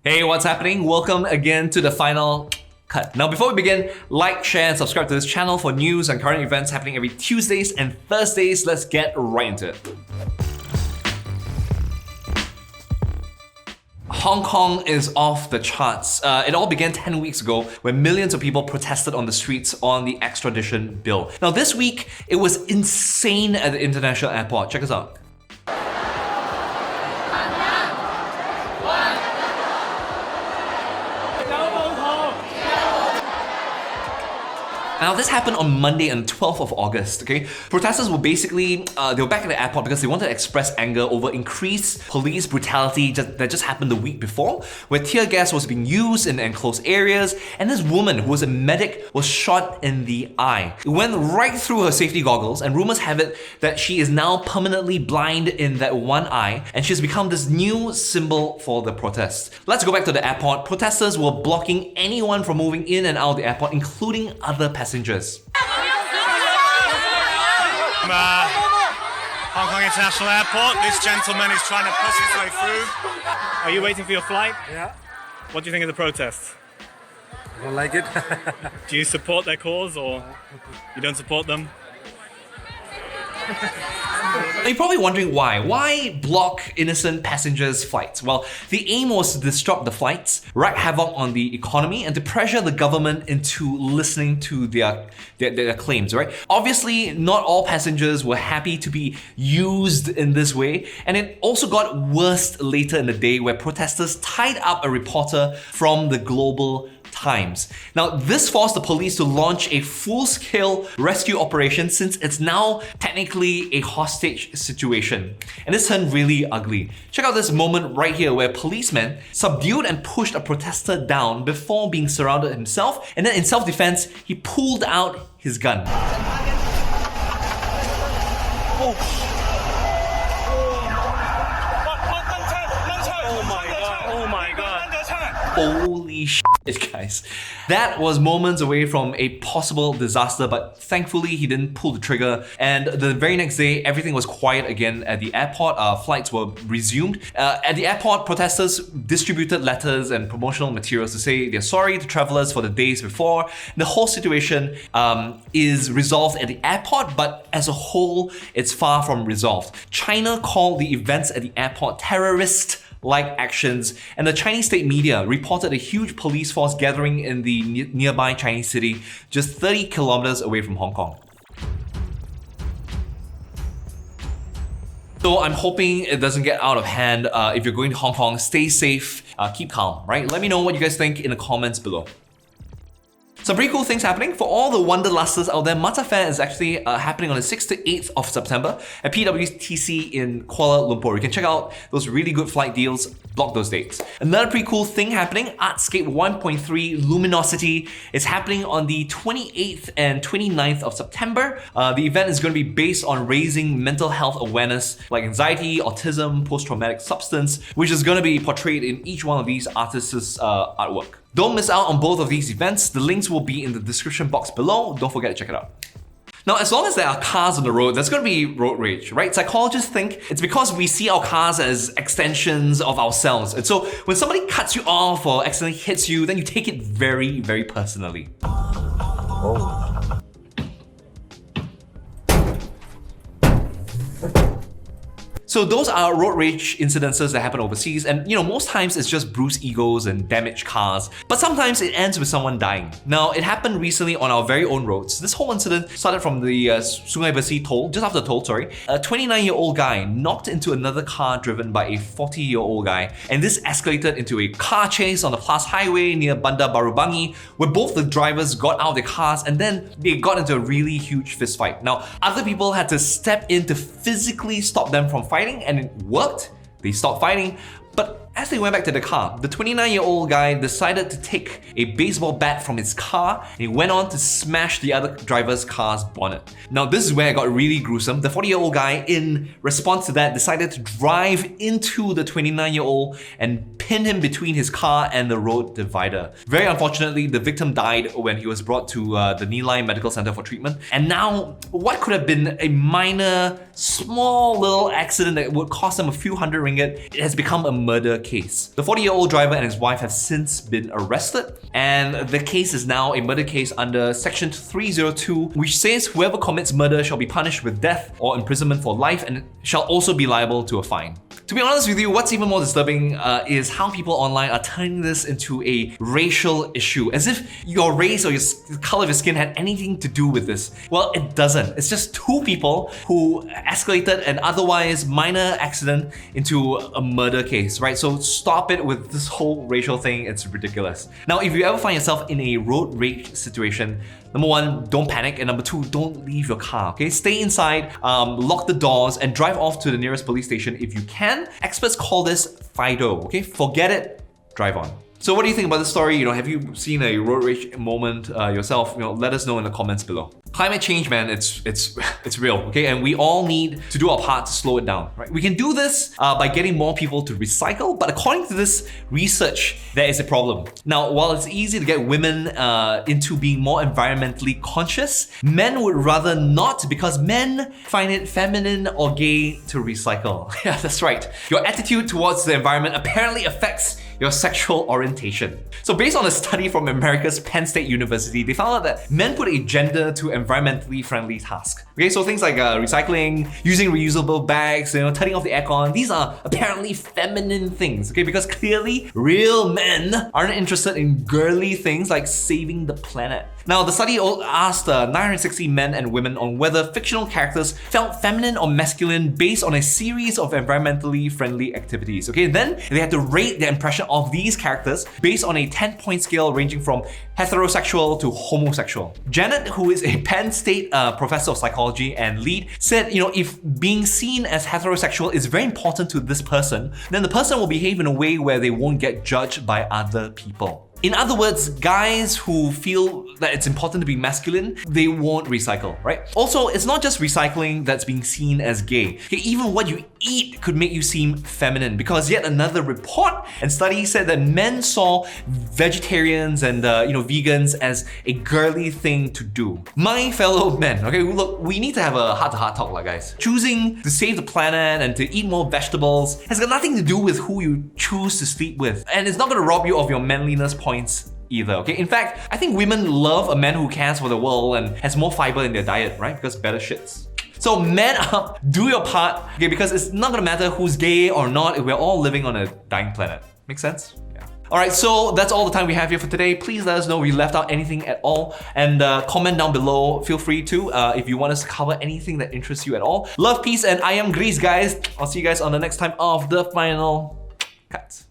Hey, what's happening? Welcome again to the final cut. Now, before we begin, like, share, and subscribe to this channel for news and current events happening every Tuesdays and Thursdays. Let's get right into it. Hong Kong is off the charts. It all began 10 weeks ago when millions of people protested on the streets on the extradition bill. Now, this week, it was insane at the international airport. Check this out. Now, this happened on Monday on 12th of August, okay? Protesters were basically, they were back at the airport because they wanted to express anger over increased police brutality that just happened the week before, where tear gas was being used in enclosed areas, and this woman, who was a medic, was shot in the eye. It went right through her safety goggles, and rumors have it that she is now permanently blind in that one eye, and she's become this new symbol for the protests. Let's go back to the airport. Protesters were blocking anyone from moving in and out of the airport, including other passengers. Hong Kong International Airport. This gentleman is trying to push his way through. Are you waiting for your flight? Yeah. What do you think of the protests? I don't like it. Do you support their cause or you don't support them? You're probably wondering why. Why block innocent passengers' flights? Well, the aim was to disrupt the flights, wreak havoc on the economy, and to pressure the government into listening to their claims, right? Obviously, not all passengers were happy to be used in this way, and it also got worse later in the day where protesters tied up a reporter from the Global Times. Now, this forced the police to launch a full-scale rescue operation since it's now technically a hostage situation. And this turned really ugly. Check out this moment right here where policemen subdued and pushed a protester down before being surrounded himself, and then in self-defense, he pulled out his gun. Holy shit, guys. That was moments away from a possible disaster, but thankfully he didn't pull the trigger. And the very next day, everything was quiet again at the airport. Flights were resumed. At the airport, protesters distributed letters and promotional materials to say they're sorry to travelers for the days before. The whole situation is resolved at the airport, but as a whole, it's far from resolved. China called the events at the airport terrorist-like actions, and the Chinese state media reported a huge police force gathering in the nearby Chinese city, just 30 kilometers away from Hong Kong. So I'm hoping it doesn't get out of hand. If you're going to Hong Kong, stay safe, keep calm, right? Let me know what you guys think in the comments below. Some pretty cool things happening. For all the wanderlusters out there, Mata Fair is actually happening on the 6th to 8th of September at PWTC in Kuala Lumpur. You can check out those really good flight deals, block those dates. Another pretty cool thing happening, Artscape 1.3 Luminosity is happening on the 28th and 29th of September. The event is going to be based on raising mental health awareness like anxiety, autism, post-traumatic substance, which is going to be portrayed in each one of these artists' artwork. Don't miss out on both of these events. The links will be in the description box below. Don't forget to check it out. Now, as long as there are cars on the road, there's going to be road rage, right? Psychologists think it's because we see our cars as extensions of ourselves. And so when somebody cuts you off or accidentally hits you, then you take it very, very personally. Oh. So those are road rage incidences that happen overseas, and most times it's just bruised egos and damaged cars, but sometimes it ends with someone dying. Now, it happened recently on our very own roads. This whole incident started from the Sungai Besi toll, just after the toll, sorry. A 29-year-old guy knocked into another car driven by a 40-year-old guy, and this escalated into a car chase on the Plus Highway near Bandar Baru Bangi, where both the drivers got out of their cars and then they got into a really huge fist fight. Now, other people had to step in to physically stop them from fighting, and it worked. They stopped fighting, but as they went back to the car, the 29-year-old guy decided to take a baseball bat from his car and he went on to smash the other driver's car's bonnet. Now, this is where it got really gruesome. The 40-year-old guy, in response to that, decided to drive into the 29-year-old and pinned him between his car and the road divider. Very unfortunately, the victim died when he was brought to the Nilai Medical Center for treatment. And now, what could have been a minor, small little accident that would cost him a few hundred ringgit, it has become a murder case. The 40-year-old driver and his wife have since been arrested, and the case is now a murder case under Section 302, which says whoever commits murder shall be punished with death or imprisonment for life and shall also be liable to a fine. To be honest with you, what's even more disturbing is how people online are turning this into a racial issue, as if your race or the color of your skin had anything to do with this. Well, it doesn't. It's just two people who escalated an otherwise minor accident into a murder case, right? So stop it with this whole racial thing. It's ridiculous. Now, if you ever find yourself in a road rage situation, number one, don't panic, and number two, don't leave your car, okay? Stay inside, lock the doors, and drive off to the nearest police station if you can. Experts call this FIDO, okay? Forget it, drive on. So what do you think about this story? Have you seen a road rage moment yourself? Let us know in the comments below. Climate change, man, it's real, okay? And we all need to do our part to slow it down, right? We can do this by getting more people to recycle, but according to this research, there is a problem. Now, while it's easy to get women into being more environmentally conscious, men would rather not, because men find it feminine or gay to recycle. Yeah, that's right. Your attitude towards the environment apparently affects your sexual orientation. So based on a study from America's Penn State University, they found out that men put a gender to environmentally friendly tasks. Okay, so things like recycling, using reusable bags, turning off the aircon, these are apparently feminine things, okay? Because clearly, real men aren't interested in girly things like saving the planet. Now, the study asked 960 men and women on whether fictional characters felt feminine or masculine based on a series of environmentally friendly activities, okay? Then they had to rate their impression of these characters based on a 10-point scale ranging from heterosexual to homosexual. Janet, who is a Penn State professor of psychology and lead, said, if being seen as heterosexual is very important to this person, then the person will behave in a way where they won't get judged by other people. In other words, guys who feel that it's important to be masculine, they won't recycle, right? Also, it's not just recycling that's being seen as gay. Okay, even what you eat could make you seem feminine, because yet another report and study said that men saw vegetarians and vegans as a girly thing to do. My fellow men, okay, look, we need to have a heart-to-heart talk, guys. Choosing to save the planet and to eat more vegetables has got nothing to do with who you choose to sleep with, and it's not going to rob you of your manliness points either, okay? In fact, I think women love a man who cares for the world and has more fiber in their diet, right? Because better shits. So man up, do your part, okay? Because it's not gonna matter who's gay or not if we're all living on a dying planet. Make sense? Yeah. Alright, so that's all the time we have here for today. Please let us know if we left out anything at all, and comment down below. Feel free to if you want us to cover anything that interests you at all. Love, peace, and I am Grease, guys. I'll see you guys on the next time of The Final Cut.